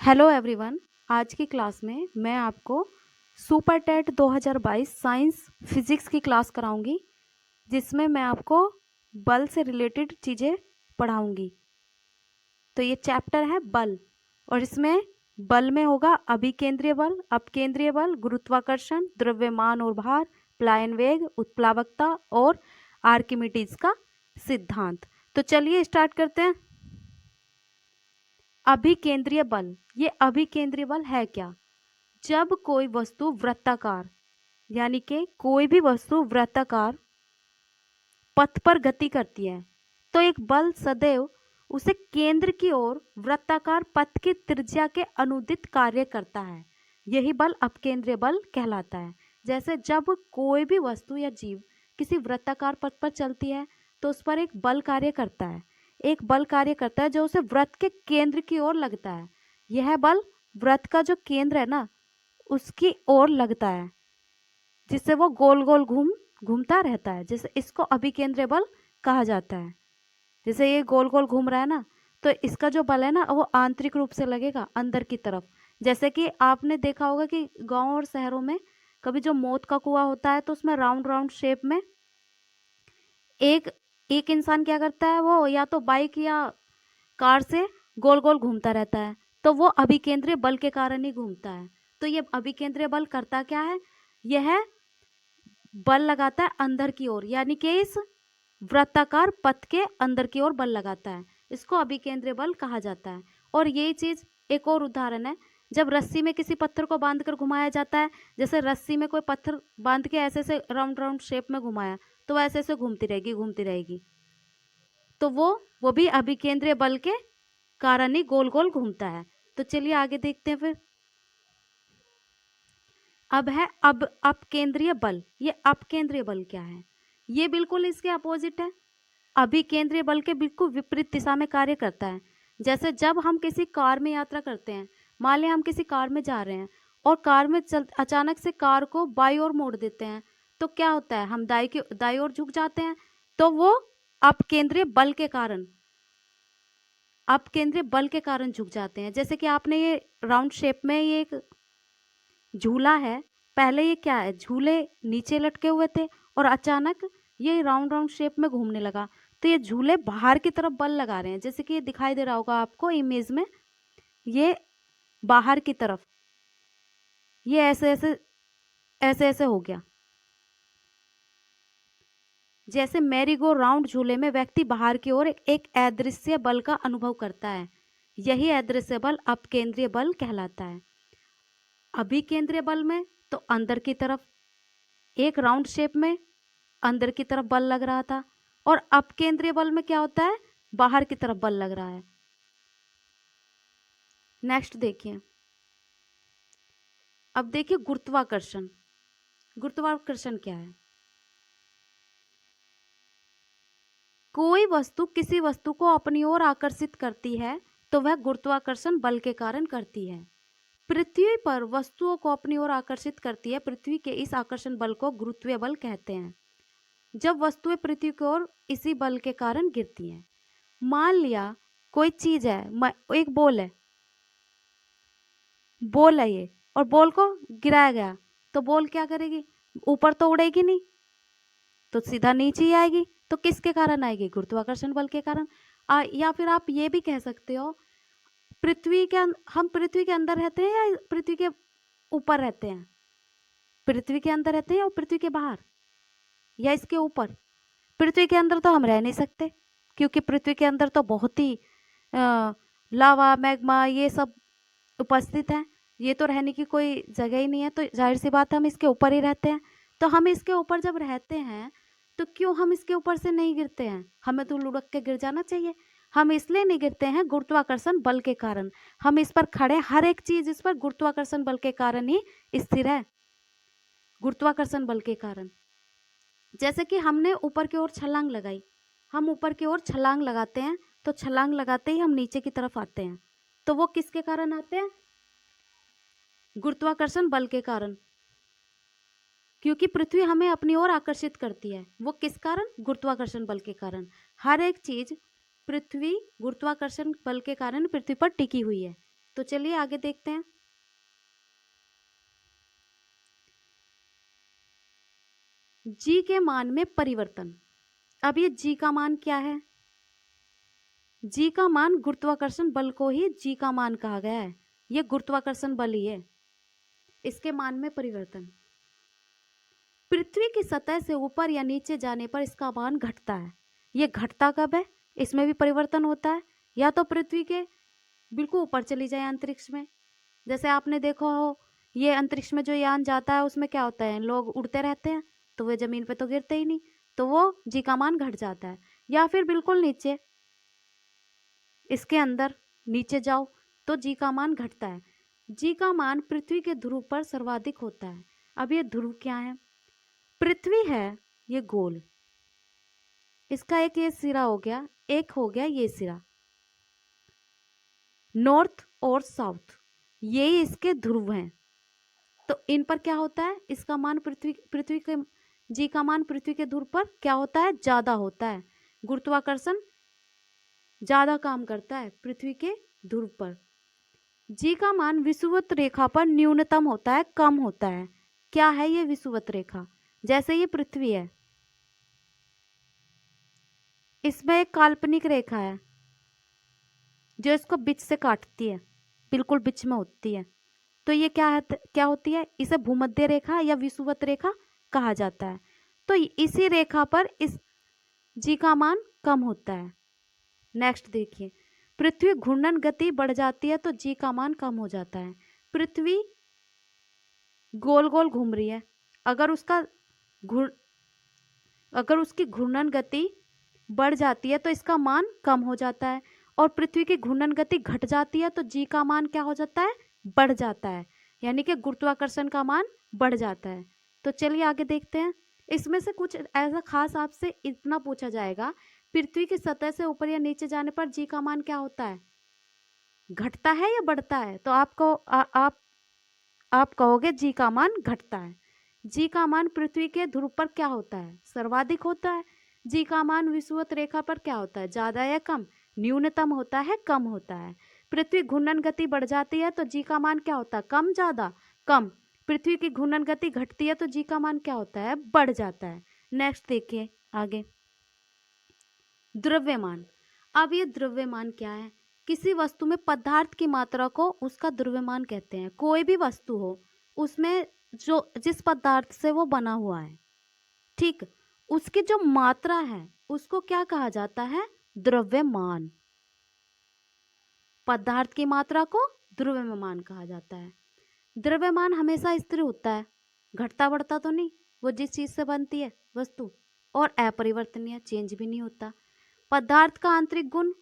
Hello everyone. आज की class में मैं आपको सुपर टेट 2022 साइंस फिजिक्स की क्लास कराऊंगी, जिसमें मैं आपको बल से रिलेटेड चीज़ें पढ़ाऊंगी। तो ये चैप्टर है बल, और इसमें बल में होगा अभिकेंद्रीय बल, अपकेंद्रीय बल, गुरुत्वाकर्षण, द्रव्यमान और भार, प्लायन वेग, उत्प्लावकता और आर्किमिडीज का सिद्धांत। तो चलिए स्टार्ट करते हैं। अभिकेंद्रीय बल, ये अभिकेंद्रीय बल है क्या? जब कोई वस्तु वृत्ताकार, यानी कि कोई भी वस्तु वृत्ताकार पथ पर गति करती है, तो एक बल सदैव उसे केंद्र की ओर वृत्ताकार पथ की त्रिज्या के अनुदित कार्य करता है। यही बल अपकेंद्रीय बल कहलाता है। जैसे जब कोई भी वस्तु या जीव किसी वृत्ताकार पथ पर चलती है, तो उस पर एक बल कार्य करता है। एक बल कार्य करता है जो उसे वृत्त के केंद्र की ओर लगता है। यह बल वृत्त का जो केंद्र है ना, उसकी ओर लगता है, जिससे वो गोल गोल घूमता रहता है। जैसे इसको अभिकेंद्रीय बल कहा जाता है। जैसे ये गोल गोल घूम रहा है ना, तो इसका जो बल है ना, वो आंतरिक रूप से लगेगा अंदर की तरफ। जैसे कि आपने देखा होगा कि गांव और शहरों में कभी जो मौत का कुआं होता है, तो उसमें राउंड राउंड शेप में एक एक इंसान क्या करता है, वो या तो बाइक या कार से गोल गोल घूमता रहता है। तो वो अभिकेंद्रीय बल के कारण ही घूमता है। तो ये अभिकेंद्रीय बल करता क्या है? यह बल लगाता है अंदर की ओर, यानी कि इस वृत्ताकार पथ के अंदर की ओर बल लगाता है। इसको अभिकेंद्रीय बल कहा जाता है। और यही चीज एक और उदाहरण है, जब रस्सी में किसी पत्थर को बांधकर घुमाया जाता है। जैसे रस्सी में कोई पत्थर बांध के ऐसे से राउंड राउंड शेप में घुमाया, तो ऐसे ऐसे घूमती रहेगी घूमती रहेगी। तो वो भी अभिकेंद्रीय बल के कारण ही गोल गोल घूमता है। तो चलिए आगे देखते हैं फिर। अब है अब अपकेंद्रीय बल। ये अपकेंद्रीय बल क्या है? ये बिल्कुल इसके अपोजिट है। अभिकेंद्रीय बल के बिल्कुल विपरीत दिशा में कार्य करता है। जैसे जब हम किसी कार में यात्रा करते हैं, मान लिया हम किसी कार में जा रहे हैं और कार में चल अचानक से कार को बाई ओर मोड़ देते हैं, तो क्या होता है? हम दाई ओर झुक जाते हैं। तो वो अपकेंद्रीय बल के कारण अपकेंद्रीय बल के कारण झुक जाते हैं। जैसे कि आपने ये राउंड शेप में ये एक झूला है, पहले ये क्या है, झूले नीचे लटके हुए थे और अचानक ये राउंड राउंड शेप में घूमने लगा। तो ये झूले बाहर की तरफ बल लगा रहे हैं। जैसे कि ये दिखाई दे रहा होगा आपको इमेज में, ये बाहर की तरफ ये ऐसे ऐसे ऐसे ऐसे हो गया। जैसे मैरी गो राउंड झूले में व्यक्ति बाहर की ओर एक अदृश्य बल का अनुभव करता है। यही अदृश्य बल अपकेंद्रीय बल कहलाता है। अभिकेंद्रीय बल में तो अंदर की तरफ एक राउंड शेप में अंदर की तरफ बल लग रहा था, और अपकेंद्रीय बल में क्या होता है? बाहर की तरफ बल लग रहा है। नेक्स्ट देखिए। अब देखिए गुरुत्वाकर्षण। गुरुत्वाकर्षण क्या है? कोई वस्तु किसी वस्तु को अपनी ओर आकर्षित करती है, तो वह गुरुत्वाकर्षण बल के कारण करती है। पृथ्वी पर वस्तुओं को अपनी ओर आकर्षित करती है। पृथ्वी के इस आकर्षण बल को गुरुत्वीय बल कहते हैं। जब वस्तुएं पृथ्वी की ओर इसी बल के कारण गिरती हैं। मान लिया कोई चीज है, एक बॉल है ये, और बॉल को गिराया गया, तो बॉल क्या करेगी? ऊपर तो उड़ेगी नहीं, तो सीधा नीचे ही आएगी। तो किसके कारण आएगी? गुरुत्वाकर्षण बल के कारण। या फिर आप ये भी कह सकते हो, हम पृथ्वी के अंदर रहते हैं या पृथ्वी के ऊपर रहते हैं? पृथ्वी के अंदर रहते हैं या पृथ्वी के बाहर या इसके ऊपर? पृथ्वी के अंदर तो हम रह नहीं सकते, क्योंकि पृथ्वी के अंदर तो बहुत ही लावा मैग्मा ये सब उपस्थित है। ये तो रहने की कोई जगह ही नहीं है। तो जाहिर सी बात है हम इसके ऊपर ही रहते हैं। तो हम इसके ऊपर जब रहते हैं, तो क्यों हम इसके ऊपर से नहीं गिरते हैं? हमें तो लुढ़क के गिर जाना चाहिए। हम इसलिए नहीं गिरते हैं, गुरुत्वाकर्षण बल के कारण। हम इस पर खड़े, हर एक चीज इस पर गुरुत्वाकर्षण बल के कारण ही स्थिर है। गुरुत्वाकर्षण बल के कारण। जैसे कि हमने ऊपर की ओर छलांग लगाई, हम ऊपर की ओर छलांग लगाते हैं, तो छलांग लगाते ही हम नीचे की तरफ आते हैं। तो वो किसके कारण आते हैं? गुरुत्वाकर्षण बल के कारण। क्योंकि पृथ्वी हमें अपनी ओर आकर्षित करती है। वो किस कारण? गुरुत्वाकर्षण बल के कारण। हर एक चीज पृथ्वी गुरुत्वाकर्षण बल के कारण पृथ्वी पर टिकी हुई है। तो चलिए आगे देखते हैं। जी के मान में परिवर्तन। अब ये जी का मान क्या है? जी का मान गुरुत्वाकर्षण बल को ही जी का मान कहा गया है। ये गुरुत्वाकर्षण बल ही है। इसके मान में परिवर्तन, पृथ्वी की सतह से ऊपर या नीचे जाने पर इसका मान घटता है। ये घटता कब है? इसमें भी परिवर्तन होता है। या तो पृथ्वी के बिल्कुल ऊपर चली जाए अंतरिक्ष में, जैसे आपने देखा हो ये अंतरिक्ष में जो यान जाता है उसमें क्या होता है, लोग उड़ते रहते हैं तो वे जमीन पे तो गिरते ही नहीं, तो वो जी का मान घट जाता है। या फिर बिल्कुल नीचे, इसके अंदर नीचे जाओ तो जी का मान घटता है। जी का मान पृथ्वी के ध्रुव पर सर्वाधिक होता है। अब ये ध्रुव क्या है? पृथ्वी है ये गोल, इसका एक ये सिरा हो गया, एक हो गया ये सिरा, नॉर्थ और साउथ, ये इसके ध्रुव हैं। तो इन पर क्या होता है, इसका मान पृथ्वी के जी का मान पृथ्वी के ध्रुव पर क्या होता है, ज्यादा होता है। गुरुत्वाकर्षण ज्यादा काम करता है पृथ्वी के ध्रुव पर। जी का मान विषुवत रेखा पर न्यूनतम होता है, कम होता है। क्या है ये विषुवत रेखा? जैसे ये पृथ्वी है, इसमें एक काल्पनिक रेखा है जो इसको बीच से काटती है, बिल्कुल बीच में होती है। तो ये क्या होती है? इसे भूमध्य रेखा या विषुवत रेखा कहा जाता है। तो इसी रेखा पर इस जी का मान कम होता है। नेक्स्ट देखिए, पृथ्वी घूर्णन गति बढ़ जाती है तो जी का मान कम हो जाता है। पृथ्वी गोल गोल घूम रही है, अगर उसकी घूर्णन गति बढ़ जाती है तो इसका मान कम हो जाता है, और पृथ्वी की घूर्णन गति घट जाती है तो जी का मान क्या हो जाता है, बढ़ जाता है। यानी कि गुरुत्वाकर्षण का मान बढ़ जाता है। तो चलिए आगे देखते हैं। इसमें से कुछ ऐसा खास आपसे इतना पूछा जाएगा, पृथ्वी की सतह से ऊपर या नीचे जाने पर जी का मान क्या होता है, घटता है या बढ़ता है? तो आप कहोगे जी का मान घटता है। जी का मान पृथ्वी के ध्रुव पर क्या होता है, सर्वाधिक होता है। जी का मान विषुवत रेखा पर क्या होता है, ज्यादा या कम? न्यूनतम होता है, कम होता है। पृथ्वी घूर्णन गति बढ़ जाती है तो जी का मान क्या होता है, कम, ज्यादा? कम। पृथ्वी की घूर्णन गति घटती है तो जी का मान क्या होता है, बढ़ जाता है। नेक्स्ट देखिए आगे, द्रव्यमान। अब ये द्रव्यमान क्या है? किसी वस्तु में पदार्थ की मात्रा को उसका द्रव्यमान कहते हैं। कोई भी वस्तु हो, उसमें जो जिस पदार्थ से वो बना हुआ है, ठीक, उसकी जो मात्रा है उसको क्या कहा जाता है, द्रव्यमान। पदार्थ की मात्रा को द्रव्यमान कहा जाता है। द्रव्यमान हमेशा स्थिर होता है, घटता बढ़ता तो नहीं। वो जिस चीज से बनती है वस्तु, और अपरिवर्तनीय, चेंज भी नहीं होता। पदार्थ का आंतरिक गुण,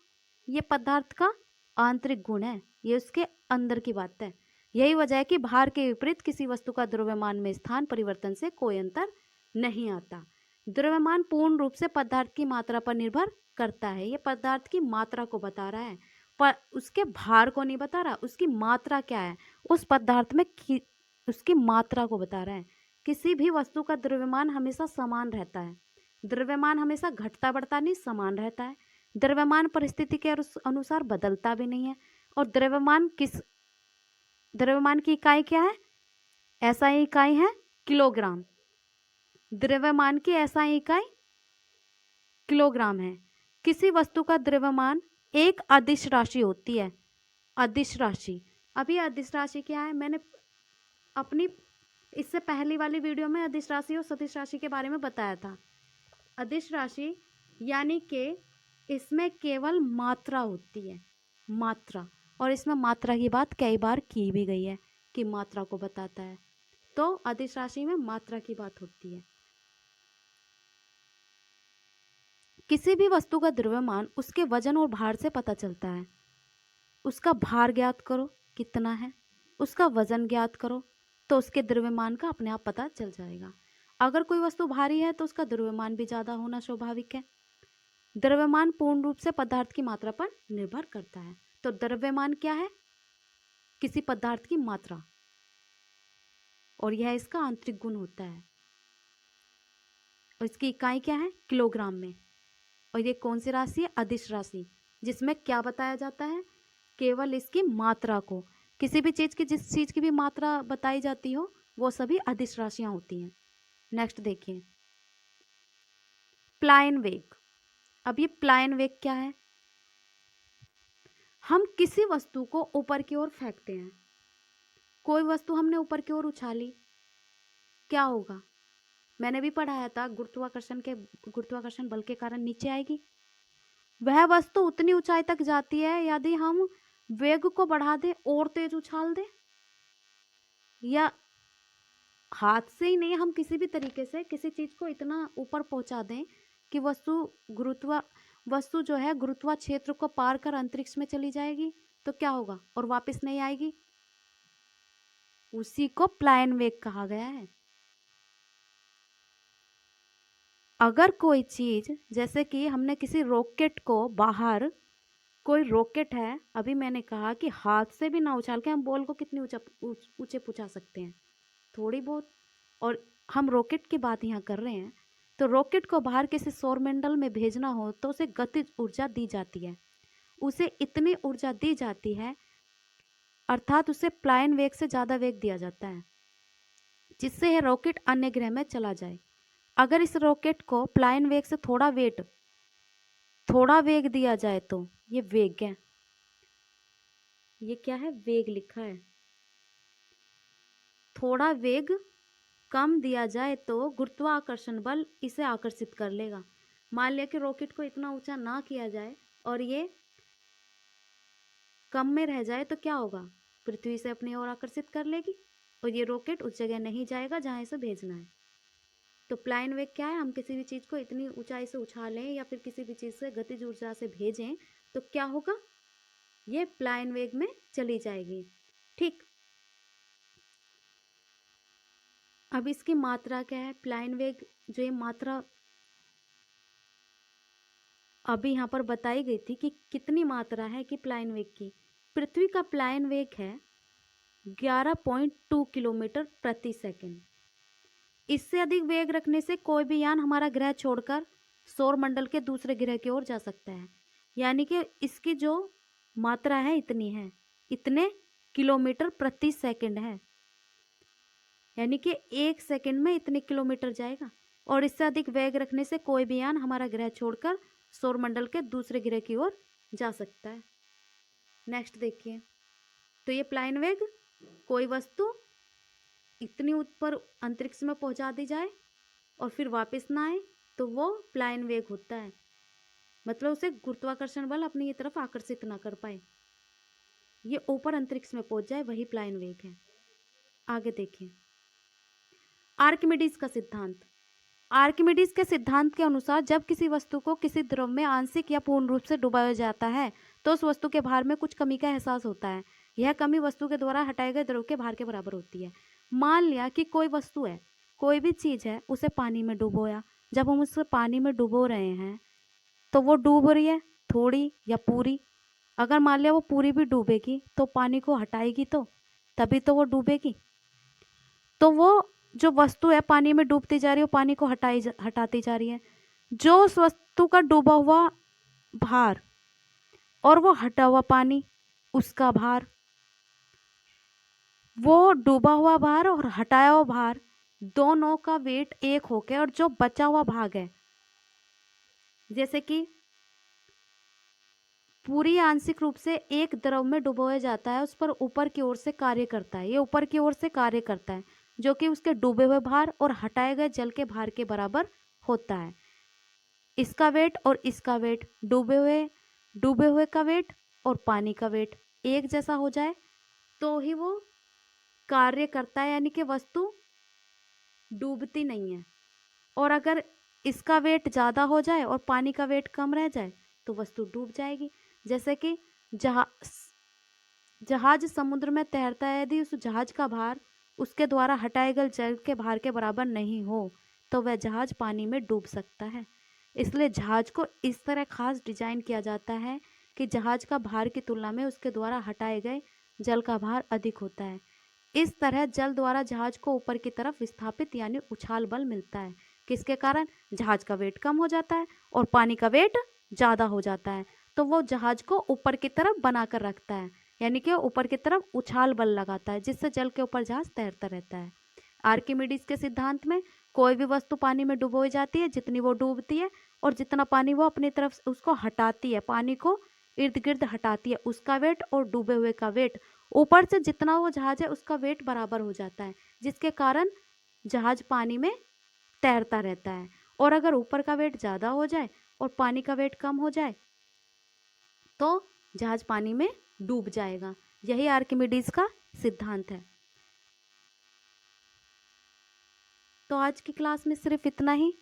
ये पदार्थ का आंतरिक गुण है, ये उसके अंदर की बात है। यही वजह है कि भार के विपरीत किसी वस्तु का द्रव्यमान में स्थान परिवर्तन से कोई अंतर नहीं आता। द्रव्यमान पूर्ण रूप से पदार्थ की मात्रा पर निर्भर करता है। ये पदार्थ की मात्रा को बता रहा है, पर उसके भार को नहीं बता रहा। उसकी मात्रा क्या है उस पदार्थ में, उसकी मात्रा को बता रहा है। किसी भी वस्तु का द्रव्यमान हमेशा समान रहता है। द्रव्यमान हमेशा घटता बढ़ता नहीं, समान रहता है। द्रव्यमान परिस्थिति के अनुसार बदलता भी नहीं है। और द्रव्यमान की इकाई क्या है? एसआई इकाई है किलोग्राम। द्रव्यमान की एसआई इकाई किलोग्राम है। किसी वस्तु का द्रव्यमान एक अदिश राशि होती है। अदिश राशि, अभी अदिश राशि क्या है, मैंने अपनी इससे पहली वाली वीडियो में अदिश राशि और सदिश राशि के बारे में बताया था। अदिश राशि यानी कि इसमें केवल मात्रा होती है, मात्रा। और इसमें मात्रा की बात कई बार की भी गई है कि मात्रा को बताता है। तो अदिश राशि में मात्रा की बात होती है। किसी भी वस्तु का द्रव्यमान उसके वजन और भार से पता चलता है। उसका भार ज्ञात करो कितना है, उसका वजन ज्ञात करो, तो उसके द्रव्यमान का अपने आप पता चल जाएगा। अगर कोई वस्तु भारी है तो उसका द्रव्यमान भी ज्यादा होना स्वाभाविक है। द्रव्यमान पूर्ण रूप से पदार्थ की मात्रा पर निर्भर करता है। तो द्रव्यमान क्या है? किसी पदार्थ की मात्रा, और यह इसका आंतरिक गुण होता है। और इसकी इकाई क्या है? किलोग्राम में। और ये कौन सी राशि है? अदिश राशि, जिसमें क्या बताया जाता है केवल इसकी मात्रा को। किसी भी चीज़ की, जिस चीज़ की भी मात्रा बताई जाती हो, वो सभी अदिश राशियाँ होती हैं। नेक्स्ट देखिए, प्लायन वेग। अब ये प्लायन वेग क्या है? हम किसी वस्तु को ऊपर की ओर फेंकते हैं। कोई वस्तु हमने ऊपर की ओर उछाली, क्या होगा? मैंने भी पढ़ाया था, गुरुत्वाकर्षण बल के कारण नीचे आएगी। वह वस्तु उतनी ऊंचाई तक जाती है यदि हम वेग को बढ़ा दें और तेज उछाल दें, या हाथ से ही नहीं, हम किसी भी तरीके से किसी चीज को इतना ऊपर पहुंचा दें कि वस्तु जो है गुरुत्वा क्षेत्र को पार कर अंतरिक्ष में चली जाएगी, तो क्या होगा? और वापस नहीं आएगी। उसी को प्लायन वेग कहा गया है। अगर कोई चीज, जैसे कि हमने किसी रॉकेट को बाहर, कोई रॉकेट है, अभी मैंने कहा कि हाथ से भी ना उछाल के हम बॉल को कितनी ऊंचे पहुंचा सकते हैं, थोड़ी बहुत। और हम रॉकेट की बात यहाँ कर रहे हैं, तो रॉकेट को बाहर किसी सौरमंडल में भेजना हो तो उसे गतिज ऊर्जा दी जाती है। उसे इतनी ऊर्जा दी जाती है, अर्थात उसे प्लायन वेग से ज़्यादा वेग दिया जाता है, जिससे यह रॉकेट अन्य ग्रह में चला जाए। अगर इस रॉकेट को प्लायन वेग से थोड़ा वेग दिया जाए तो ये वेग है। ये क्या है? वेग लिखा है। थोड़ा वेग कम दिया जाए तो गुरुत्वाकर्षण बल इसे आकर्षित कर लेगा। मान लिया कि रॉकेट को इतना ऊंचा ना किया जाए और ये कम में रह जाए, तो क्या होगा? पृथ्वी से अपनी ओर आकर्षित कर लेगी और ये रॉकेट उस जगह नहीं जाएगा जहां इसे भेजना है। तो प्लायन वेग क्या है? हम किसी भी चीज को इतनी ऊंचाई से उछालें या फिर किसी भी चीज से गतिज ऊर्जा से भेजें, तो क्या होगा? ये प्लायन वेग में चली जाएगी। ठीक, अब इसकी मात्रा क्या है? प्लायन वेग जो ये मात्रा अभी यहाँ पर बताई गई थी कि कितनी मात्रा है कि प्लायन वेग की। पृथ्वी का प्लायन वेग है 11.2 किलोमीटर प्रति सेकंड। इससे अधिक वेग रखने से कोई भी यान हमारा ग्रह छोड़कर सौर मंडल के दूसरे ग्रह की ओर जा सकता है। यानी कि इसकी जो मात्रा है इतनी है, इतने किलोमीटर प्रति सेकंड है, यानी कि 1 सेकंड में इतने किलोमीटर जाएगा। और इससे अधिक वेग रखने से कोई भी यान हमारा ग्रह छोड़कर सौर मंडल के दूसरे ग्रह की ओर जा सकता है। नेक्स्ट देखिए, तो ये प्लायन वेग, कोई वस्तु इतनी ऊपर अंतरिक्ष में पहुंचा दी जाए और फिर वापस ना आए, तो वो प्लायन वेग होता है। मतलब उसे गुरुत्वाकर्षण बल अपनी तरफ आकर्षित ना कर पाए, ये ऊपर अंतरिक्ष में पहुंच जाए, वही प्लायन वेग है। आगे देखिए, आर्किमिडीज का सिद्धांत। आर्किमिडीज के सिद्धांत के अनुसार जब किसी वस्तु को किसी द्रव में आंशिक या पूर्ण रूप से डुबाया जाता है तो उस वस्तु के भार में कुछ कमी का एहसास होता है। यह कमी वस्तु के द्वारा हटाए गए द्रव के भार के बराबर होती है। मान लिया कि कोई वस्तु है, कोई भी चीज है, उसे पानी में डुबोया। जब हम उसे पानी में डुबो रहे हैं तो वो डूब रही है थोड़ी या पूरी। अगर मान लिया वो पूरी भी डूबेगी तो पानी को हटाएगी, तो तभी तो वो डूबेगी। तो वो जो वस्तु है पानी में डूबती जा रही है, वो पानी को हटाती जा रही है। जो उस वस्तु का डूबा हुआ भार और वो हटा हुआ पानी, उसका भार, वो डूबा हुआ भार और हटाया हुआ भार, दोनों का वेट एक होके, और जो बचा हुआ भाग है, जैसे कि पूरी आंशिक रूप से एक द्रव में डुबोया जाता है, उस पर ऊपर की ओर से कार्य करता है। ये ऊपर की ओर से कार्य करता है जो कि उसके डूबे हुए भार और हटाए गए जल के भार के बराबर होता है। इसका वेट और इसका वेट, डूबे हुए का वेट और पानी का वेट एक जैसा हो जाए तो ही वो कार्य करता है, यानी कि वस्तु डूबती नहीं है। और अगर इसका वेट ज़्यादा हो जाए और पानी का वेट कम रह जाए तो वस्तु डूब जाएगी। जैसे कि जहाज समुद्र में तैरता है, यदि उस जहाज का भार उसके द्वारा हटाए गए जल के भार के बराबर नहीं हो तो वह जहाज पानी में डूब सकता है। इसलिए जहाज को इस तरह खास डिजाइन किया जाता है कि जहाज का भार की तुलना में उसके द्वारा हटाए गए जल का भार अधिक होता है। इस तरह जल द्वारा जहाज को ऊपर की तरफ विस्थापित यानी उछाल बल मिलता है। किसके कारण? जहाज का वेट कम हो जाता है और पानी का वेट ज़्यादा हो जाता है। तो वो जहाज को ऊपर की तरफ बनाकर रखता है, यानी कि ऊपर की तरफ उछाल बल लगाता है, जिससे जल के ऊपर जहाज तैरता रहता है। आर्किमिडीज के सिद्धांत में कोई भी वस्तु पानी में डुबोई जाती है, जितनी वो डूबती है और जितना पानी वो अपनी तरफ से उसको हटाती है, पानी को इर्द गिर्द हटाती है, उसका वेट और डूबे हुए का वेट, ऊपर से जितना वो जहाज है उसका वेट बराबर हो जाता है, जिसके कारण जहाज पानी में तैरता रहता है। और अगर ऊपर का वेट ज़्यादा हो जाए और पानी का वेट कम हो जाए तो जहाज पानी में डूब जाएगा। यही आर्किमिडीज का सिद्धांत है। तो आज की क्लास में सिर्फ इतना ही।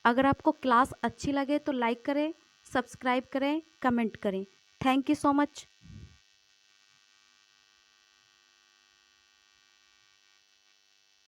अगर आपको क्लास अच्छी लगे तो लाइक करें, सब्सक्राइब करें, कमेंट करें। Thank you so much.